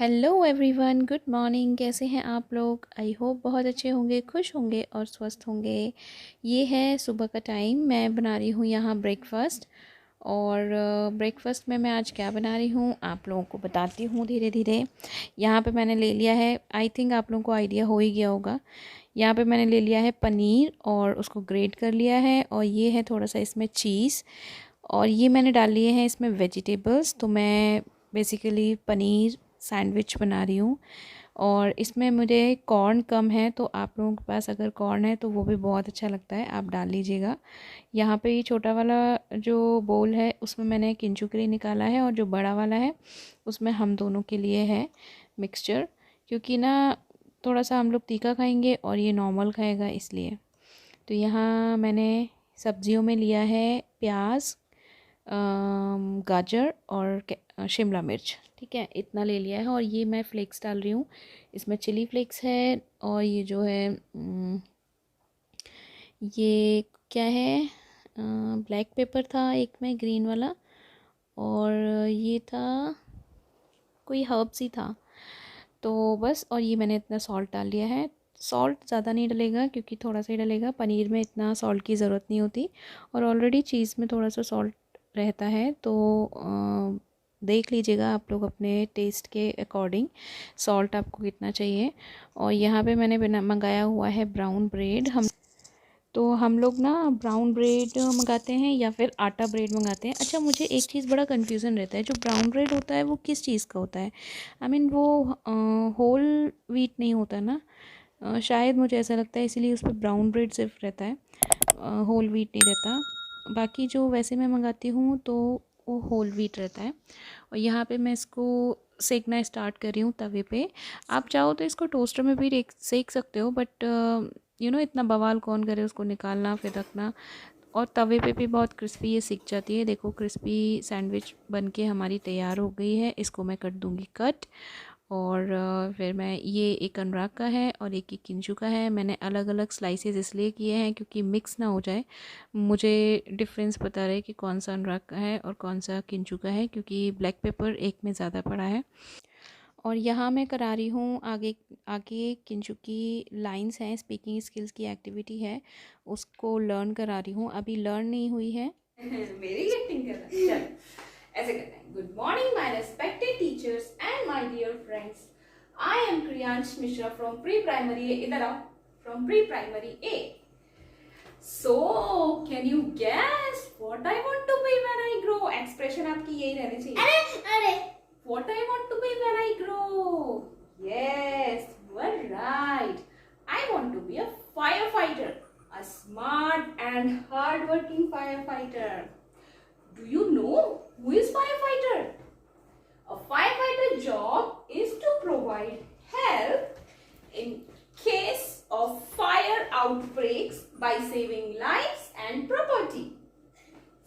Hello everyone, good morning. कैसे हैं आप लोग? आई होप बहुत अच्छे होंगे, खुश होंगे और स्वस्थ होंगे। ये है सुबह का टाइम। मैं बना रही हूँ यहाँ ब्रेकफ़ास्ट। और ब्रेकफ़ास्ट में मैं आज क्या बना रही हूँ आप लोगों को बताती हूँ धीरे धीरे। यहाँ पे मैंने ले लिया है, आई थिंक आप लोगों को आइडिया हो ही गया होगा। यहाँ पे मैंने ले लिया है पनीर और उसको ग्रेट कर लिया है, और ये है थोड़ा सा इसमें चीज़, और ये मैंने डाल लिए हैं इसमें वेजिटेबल्स। तो मैं बेसिकली पनीर सैंडविच बना रही हूँ। और इसमें मुझे कॉर्न कम है, तो आप लोगों के पास अगर कॉर्न है तो वो भी बहुत अच्छा लगता है, आप डाल लीजिएगा। यहाँ पे ये छोटा वाला जो बोल है उसमें मैंने किंचू के लिए निकाला है, और जो बड़ा वाला है उसमें हम दोनों के लिए है मिक्सचर, क्योंकि ना थोड़ा सा हम लोग तीखा खाएंगे और ये नॉर्मल खाएगा, इसलिए। तो यहाँ मैंने सब्जियों में लिया है प्याज, गाजर और शिमला मिर्च। ठीक है, इतना ले लिया है। और ये मैं फ्लेक्स डाल रही हूँ, इसमें चिली फ्लेक्स है, और ये जो है ये क्या है, ब्लैक पेपर था एक में, ग्रीन वाला, और ये था कोई हर्ब्स ही था। तो बस, और ये मैंने इतना सॉल्ट डाल लिया है। सॉल्ट ज़्यादा नहीं डलेगा क्योंकि थोड़ा सा ही डलेगा, पनीर में इतना सॉल्ट की ज़रूरत नहीं होती, और ऑलरेडी चीज़ में थोड़ा सा सॉल्ट रहता है। तो देख लीजिएगा आप लोग अपने टेस्ट के अकॉर्डिंग सॉल्ट आपको कितना चाहिए। और यहाँ पे मैंने मंगाया हुआ है ब्राउन ब्रेड। हम लोग ना ब्राउन ब्रेड मंगाते हैं या फिर आटा ब्रेड मंगाते हैं। अच्छा, मुझे एक चीज़ बड़ा कन्फ्यूज़न रहता है, जो ब्राउन ब्रेड होता है वो किस चीज़ का होता है? आई मीन वो होल व्हीट नहीं होता ना? शायद मुझे ऐसा लगता है, इसीलिए उस पर ब्राउन ब्रेड सिर्फ रहता है, होल व्हीट नहीं रहता। बाकी जो वैसे मैं मंगाती हूँ तो वो होल व्हीट रहता है। और यहाँ पे मैं इसको सेकना स्टार्ट कर रही हूँ तवे पे। आप चाहो तो इसको टोस्टर में भी सेक सकते हो, बट इतना बवाल कौन करे उसको निकालना फिर रखना। और तवे पे भी बहुत क्रिस्पी ये सिक जाती है। देखो, क्रिस्पी सैंडविच बनके हमारी तैयार हो गई है। इसको मैं कर दूँगी कट। और फिर मैं, ये एक अनुराग का है और एक किंचू का है। मैंने अलग अलग स्लाइसेस इसलिए किए हैं क्योंकि मिक्स ना हो जाए, मुझे डिफरेंस पता रहे कि कौन सा अनुराग का है और कौन सा किंचू का है, क्योंकि ब्लैक पेपर एक में ज़्यादा पड़ा है। और यहाँ मैं करा रही हूँ आगे आगे किंचू की लाइंस हैं, स्पीकिंग स्किल्स की एक्टिविटी है, उसको लर्न करा रही हूँ, अभी लर्न नहीं हुई है। मेरी एक्टिंग कर रहा है, चल ऐसे करते हैं। Good morning my respected teachers and my dear friends, I am Kriyansh Mishra from pre primary A. इधर आओ, from pre primary A. So can you guess what I want to be when I grow? Expression आपकी यही रहनी चाहिए। अरे अरे, what I want to be when I grow? Yes, you are right. I want to be a firefighter, a smart and hardworking firefighter. Do you know who is firefighter? A firefighter job is to provide help in case of fire outbreaks by saving lives and property.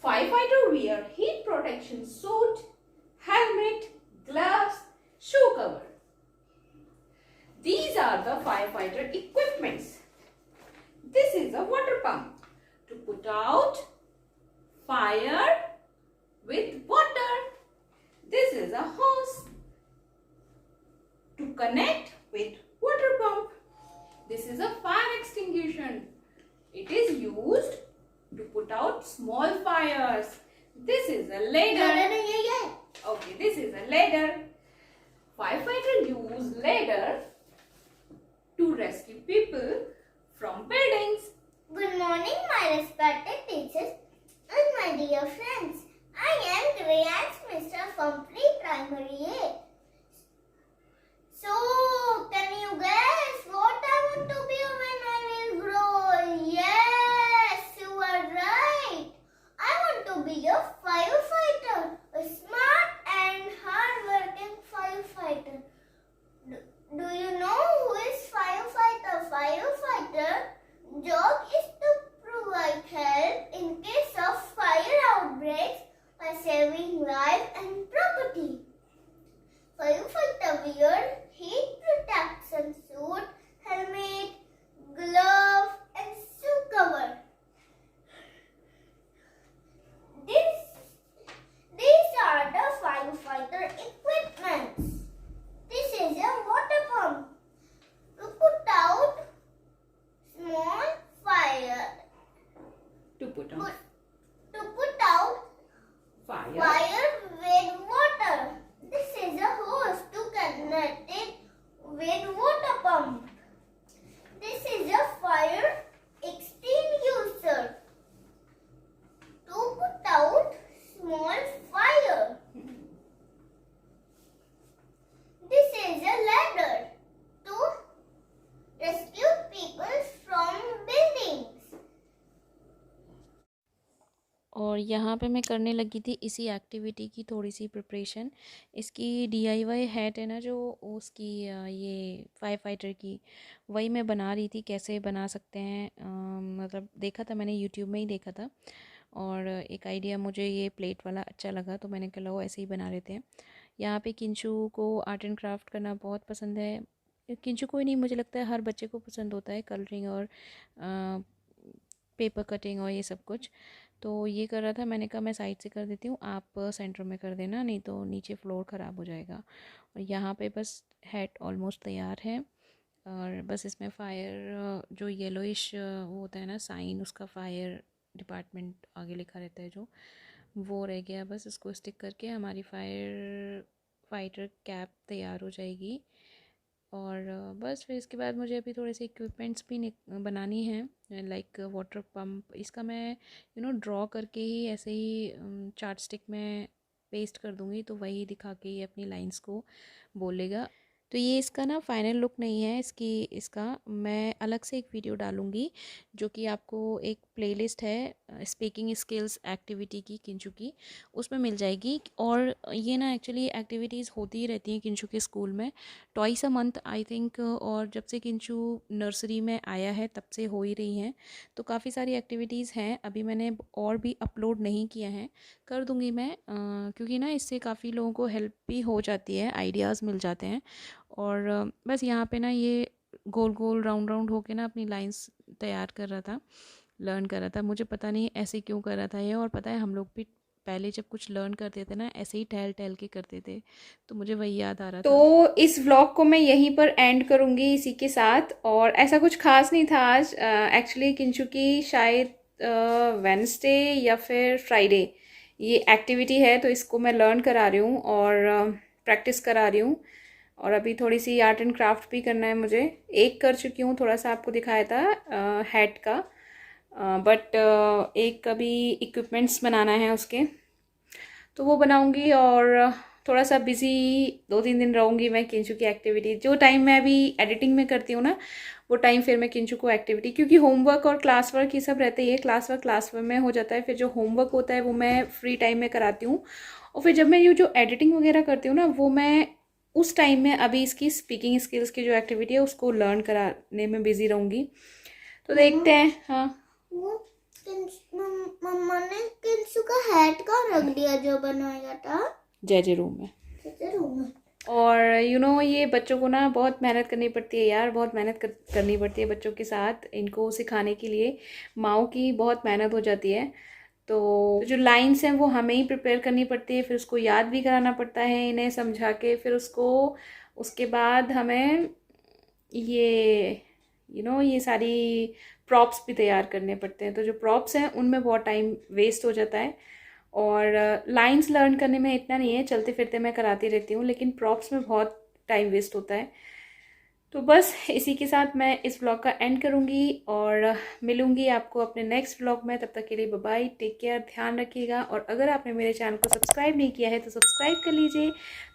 Firefighter wear heat protection suit, helmet, gloves, shoe cover. These are the firefighter equipments. This is a water pump to put out fire with water. This is a hose to connect with water pump. This is a fire extinguisher. It is used to put out small fires. This is a ladder. Okay, this is a ladder. Firefighter use ladder to rescue people from buildings. Good morning, my respected teachers and my dear friends. I am Greyans Mr. from Pre-Primary A. So, can you guess what I want to be when I will grow? Yes, you are right. I want to be a firefighter, a smart and hard-working firefighter. Do you know who is firefighter? Firefighter job is to provide help in case of fire outbreaks by saving life and property. Firefighter wear heat protection suit, helmet, glove and shoe cover. These are the firefighter equipments. This और यहाँ पे मैं करने लगी थी इसी activity की थोड़ी सी प्रिपरेशन। इसकी DIY हैट है ना जो उसकी ये फायर फाइटर की, वही मैं बना रही थी कैसे बना सकते हैं। मतलब देखा था मैंने, यूट्यूब में ही देखा था और एक आइडिया मुझे ये प्लेट वाला अच्छा लगा तो मैंने कहा लो ऐसे ही बना लेते हैं। यहाँ पे किंचू को आर्ट एंड क्राफ्ट करना बहुत पसंद है। किंचू को ही नहीं, मुझे लगता है हर बच्चे को पसंद होता है कलरिंग और पेपर कटिंग और ये सब कुछ। तो ये कर रहा था, मैंने कहा मैं साइड से कर देती हूँ, आप सेंटर में कर देना, नहीं तो नीचे फ्लोर ख़राब हो जाएगा। और यहाँ पे बस हैट ऑलमोस्ट तैयार है और बस इसमें फायर जो येलोइश वो होता है ना साइन, उसका फायर डिपार्टमेंट आगे लिखा रहता है जो, वो रह गया। बस इसको स्टिक करके हमारी फायर फाइटर कैप तैयार हो जाएगी। और बस फिर इसके बाद मुझे अभी थोड़े से इक्विपमेंट्स भी बनानी हैं, लाइक वाटर पम्प। इसका मैं ड्रॉ करके ही ऐसे ही चार्ट स्टिक में पेस्ट कर दूँगी तो वही दिखा के ही अपनी लाइंस को बोलेगा। तो ये इसका ना फाइनल लुक नहीं है इसका मैं अलग से एक वीडियो डालूँगी जो कि आपको एक प्लेलिस्ट है स्पीकिंग स्किल्स एक्टिविटी की किंचू की, उसमें मिल जाएगी। और ये ना एक्चुअली एक्टिविटीज़ होती ही रहती हैं किंचू के स्कूल में, twice a month I think. और जब से किंचू नर्सरी में आया है तब से हो ही रही हैं, तो काफ़ी सारी एक्टिविटीज़ हैं। अभी मैंने और भी अपलोड नहीं किया है, कर दूँगी मैं क्योंकि ना इससे काफ़ी लोगों को हेल्प भी हो जाती है, आइडियाज़ मिल जाते हैं। और बस यहाँ पे ना ये गोल गोल राउंड राउंड होके ना अपनी लाइंस तैयार कर रहा था, लर्न कर रहा था। मुझे पता नहीं ऐसे क्यों कर रहा था ये, और पता है हम लोग भी पहले जब कुछ लर्न करते थे ना ऐसे ही टहल टहल के करते थे, तो मुझे वही याद आ रहा था। तो इस व्लॉग को मैं यहीं पर एंड करूँगी इसी के साथ। और ऐसा कुछ खास नहीं था आज, एक्चुअली किंचू की शायद वेडनेसडे या फिर फ्राइडे ये एक्टिविटी है, तो इसको मैं लर्न करा रही हूँ और प्रैक्टिस करा रही हूँ। और अभी थोड़ी सी आर्ट एंड क्राफ्ट भी करना है मुझे, एक कर चुकी हूँ, थोड़ा सा आपको दिखाया था हैट का, बट एक अभी इक्विपमेंट्स बनाना है उसके, तो वो बनाऊंगी। और थोड़ा सा बिज़ी 2-3 दिन रहूँगी मैं किंचू की एक्टिविटी। जो टाइम मैं अभी एडिटिंग में करती हूँ ना वो टाइम फिर मैं किंचू को एक्टिविटी, क्योंकि होमवर्क और क्लास वर्क ये सब रहते ही है, क्लास वर्क में हो जाता है, फिर जो होमवर्क होता है वो मैं फ्री टाइम में कराती हूँ। और फिर जब मैं ये जो एडिटिंग वगैरह करती हूँ ना वो मैं उस टाइम में अभी इसकी स्पीकिंग स्किल्स की जो एक्टिविटी है उसको लर्न कराने में बिजी रहूँगी। तो देखते हैं। हाँ मम्मा ने किंचू का हैट कहाँ रख दिया जो बनाया था? जय रूम में। और ये बच्चों को ना बहुत मेहनत करनी पड़ती है यार, बहुत मेहनत करनी पड़ती है बच्चों के साथ, इनको सिखाने के लिए माँ की बहुत मेहनत हो जाती है। तो जो लाइंस हैं वो हमें ही प्रिपेयर करनी पड़ती है, फिर उसको याद भी कराना पड़ता है इन्हें समझा के, फिर उसके बाद हमें ये ये सारी प्रॉप्स भी तैयार करने पड़ते हैं। तो जो प्रॉप्स हैं उनमें बहुत टाइम वेस्ट हो जाता है। और लाइंस लर्न करने में इतना नहीं है, चलते फिरते मैं कराती रहती हूँ, लेकिन प्रॉप्स में बहुत टाइम वेस्ट होता है। तो बस इसी के साथ मैं इस व्लॉग का एंड करूँगी और मिलूँगी आपको अपने नेक्स्ट व्लॉग में। तब तक के लिए बाय बाय, टेक केयर, ध्यान रखिएगा। और अगर आपने मेरे चैनल को सब्सक्राइब नहीं किया है तो सब्सक्राइब कर लीजिए,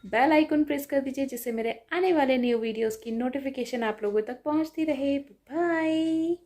बेल आइकन प्रेस कर दीजिए, जिससे मेरे आने वाले न्यू वीडियोज़ की नोटिफिकेशन आप लोगों तक पहुँचती रहे। बाय।